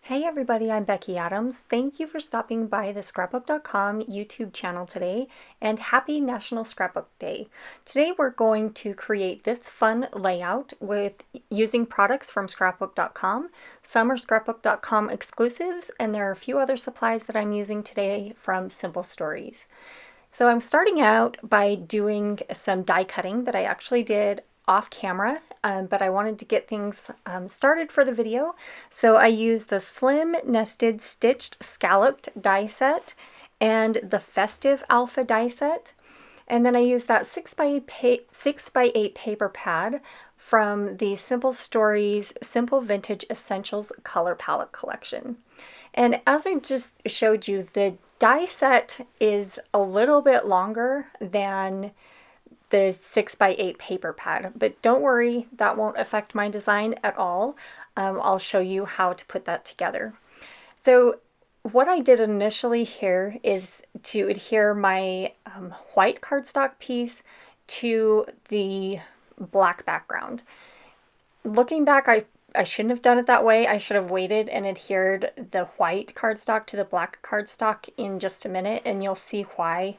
Hey everybody, I'm Becky Adams. Thank you for stopping by the Scrapbook.com YouTube channel today, and happy National Scrapbook Day. Today we're going to create this fun layout with using products from Scrapbook.com. Some are Scrapbook.com exclusives, and there are a few other supplies that I'm using today from Simple Stories. So I'm starting out by doing some die cutting that I actually did off camera, but I wanted to get things started for the video. So I used the Slim Nested Stitched Scalloped die set and the Festive Alpha die set. And then I used that 6x8 paper pad from the Simple Stories Simple Vintage Essentials Color Palette collection. And as I just showed you, the die set is a little bit longer than the 6x8 paper pad, but don't worry, that won't affect my design at all. I'll show you how to put that together. So what I did initially here is to adhere my white cardstock piece to the black background. Looking back, I shouldn't have done it that way. I should have waited and adhered the white cardstock to the black cardstock in just a minute, and you'll see why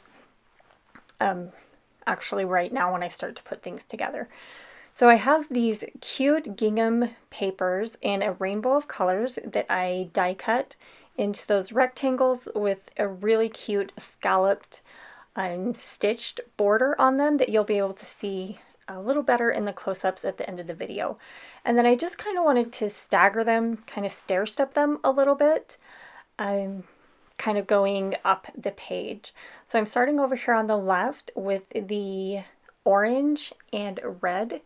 actually right now when I start to put things together. So I have these cute gingham papers in a rainbow of colors that I die cut into those rectangles with a really cute scalloped and stitched border on them that you'll be able to see a little better in the close-ups at the end of the video. And then I just kind of wanted to stagger them, kind of stair step them a little bit. Kind of going up the page. So I'm starting over here on the left with the orange and red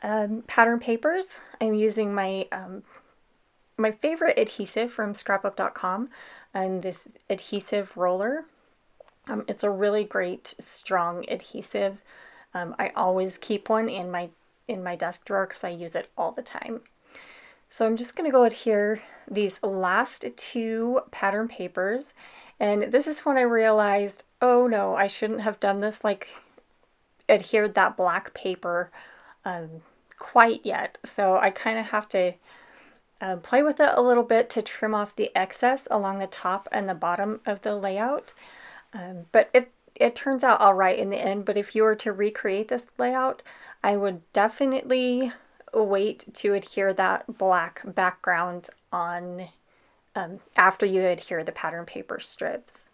pattern papers. I'm using my my favorite adhesive from Scrapbook.com, and this adhesive roller. It's a really great strong adhesive. I always keep one in my desk drawer because I use it all the time. So I'm just going to go adhere these last two pattern papers, and this is when I realized, oh no, I shouldn't have done this, like adhered that black paper quite yet. So I kind of have to play with it a little bit to trim off the excess along the top and the bottom of the layout. But it turns out all right in the end. But if you were to recreate this layout, I would definitely wait to adhere that black background on after you adhere the pattern paper strips.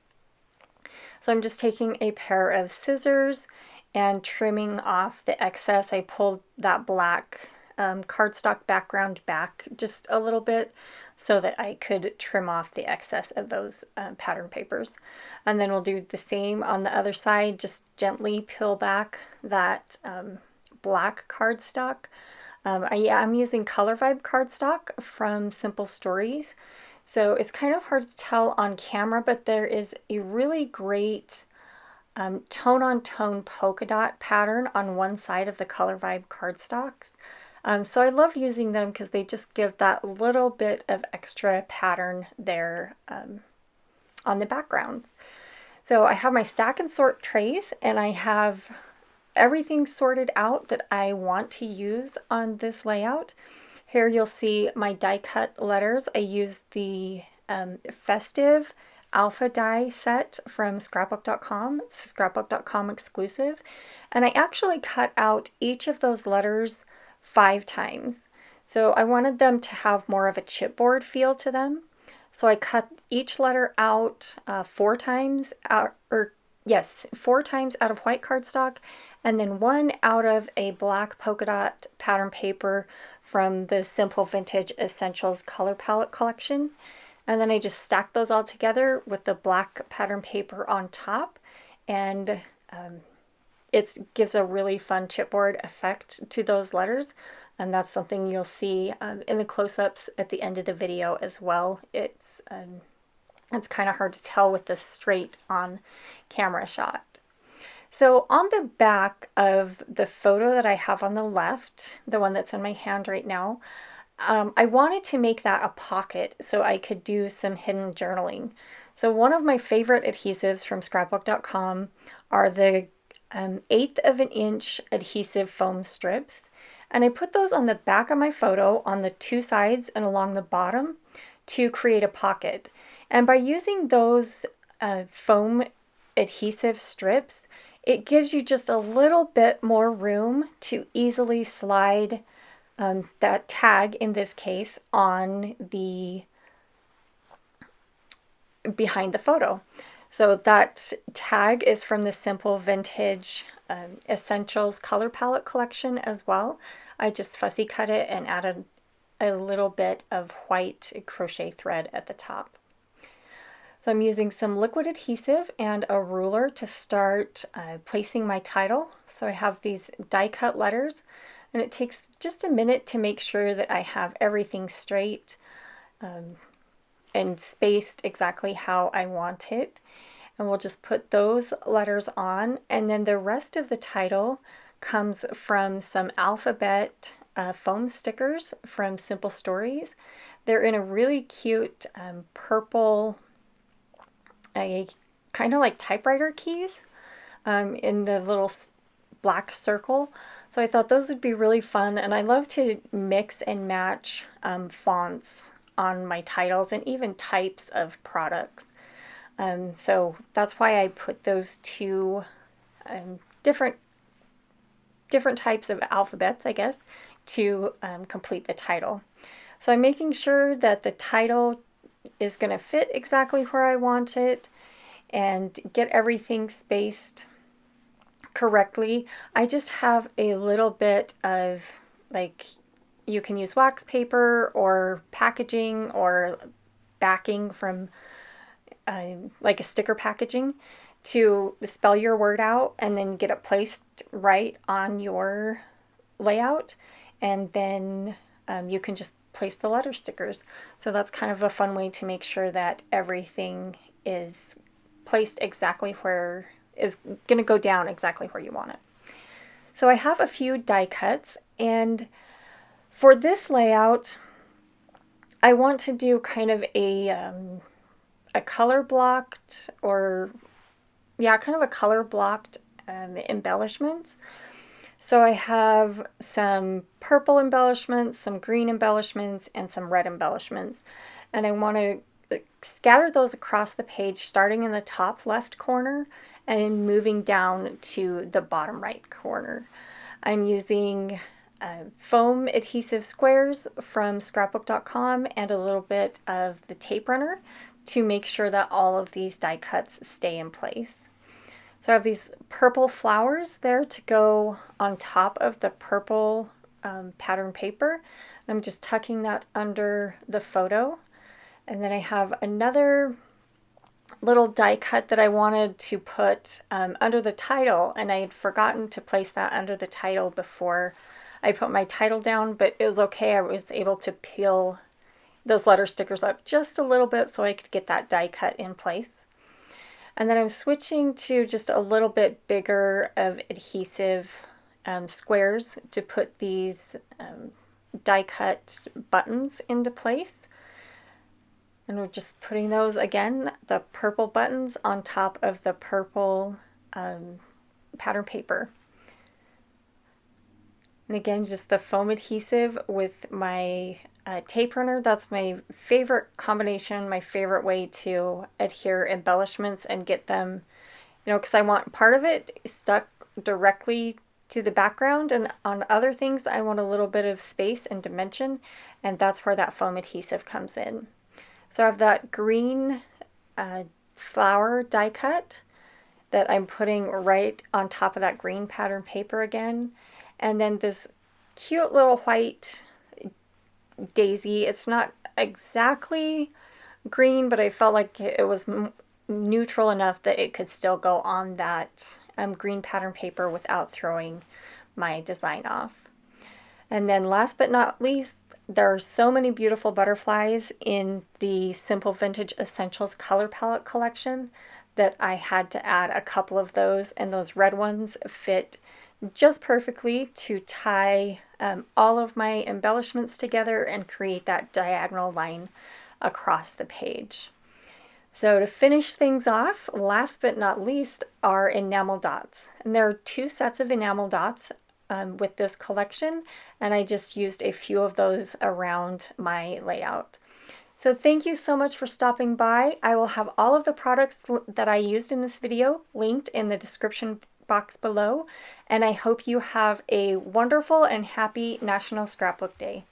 So I'm just taking a pair of scissors and trimming off the excess. I pulled that black cardstock background back just a little bit so that I could trim off the excess of those pattern papers. And then we'll do the same on the other side, just gently peel back that black cardstock. I'm using Color Vibe cardstock from Simple Stories. So it's kind of hard to tell on camera, but there is a really great tone-on-tone polka dot pattern on one side of the Color Vibe cardstocks. So I love using them because they just give that little bit of extra pattern there on the background. So I have my stack and sort trays, and I have everything sorted out that I want to use on this layout. Here you'll see my die cut letters. I used the Festive Alpha Die set from Scrapbook.com. It's a Scrapbook.com exclusive. And I actually cut out each of those letters 5 times. So I wanted them to have more of a chipboard feel to them. So I cut each letter out 4 times, 4 times out of white cardstock, and then 1 out of a black polka dot pattern paper from the Simple Vintage Essentials Color Palette collection. And then I just stacked those all together with the black pattern paper on top, and it gives a really fun chipboard effect to those letters. And that's something you'll see in the close-ups at the end of the video as well. It's kind of hard to tell with the straight on camera shot. So on the back of the photo that I have on the left, the one that's in my hand right now, I wanted to make that a pocket so I could do some hidden journaling. So one of my favorite adhesives from Scrapbook.com are the 1/8 of an inch adhesive foam strips. And I put those on the back of my photo on the 2 sides and along the bottom to create a pocket. And by using those foam adhesive strips, it gives you just a little bit more room to easily slide that tag, in this case, on the behind the photo. So that tag is from the Simple Vintage Essentials color palette collection as well. I just fussy cut it and added a little bit of white crochet thread at the top. So I'm using some liquid adhesive and a ruler to start placing my title. So I have these die cut letters, and it takes just a minute to make sure that I have everything straight and spaced exactly how I want it. And we'll just put those letters on, and then the rest of the title comes from some alphabet foam stickers from Simple Stories. They're in a really cute purple, kind of like typewriter keys in the little black circle. So I thought those would be really fun, and I love to mix and match fonts on my titles and even types of products. So that's why I put those two different types of alphabets, I guess, to complete the title. So I'm making sure that the title is going to fit exactly where I want it and get everything spaced correctly. I just have a little bit of, like, you can use wax paper or packaging or backing from like a sticker packaging to spell your word out and then get it placed right on your layout, and then you can just place the letter stickers. So that's kind of a fun way to make sure that everything is placed exactly where is going to go down exactly where you want it. So I have a few die cuts, and for this layout I want to do kind of a color blocked, or yeah, kind of a color blocked embellishments. So I have some purple embellishments, some green embellishments, and some red embellishments. And I want to scatter those across the page, starting in the top left corner and moving down to the bottom right corner. I'm using foam adhesive squares from Scrapbook.com and a little bit of the tape runner to make sure that all of these die cuts stay in place. So I have these purple flowers there to go on top of the purple pattern paper. I'm just tucking that under the photo. And then I have another little die cut that I wanted to put under the title, and I had forgotten to place that under the title before I put my title down, but it was okay. I was able to peel those letter stickers up just a little bit so I could get that die cut in place. And then I'm switching to just a little bit bigger of adhesive squares to put these die cut buttons into place. And we're just putting those, again, the purple buttons on top of the purple pattern paper. And again, just the foam adhesive with my tape runner. That's my favorite combination, my favorite way to adhere embellishments and get them, because I want part of it stuck directly to the background, and on other things I want a little bit of space and dimension, and that's where that foam adhesive comes in. So I have that green flower die cut that I'm putting right on top of that green pattern paper again. And then this cute little white daisy. It's not exactly green, but I felt like it was neutral enough that it could still go on that green pattern paper without throwing my design off. And then last but not least, there are so many beautiful butterflies in the Simple Vintage Essentials color palette collection that I had to add a couple of those, and those red ones fit just perfectly to tie all of my embellishments together and create that diagonal line across the page. So to finish things off, last but not least, are enamel dots. And there are 2 sets of enamel dots with this collection, and I just used a few of those around my layout. So thank you so much for stopping by. I will have all of the products that I used in this video linked in the description box below, and I hope you have a wonderful and happy National Scrapbook Day.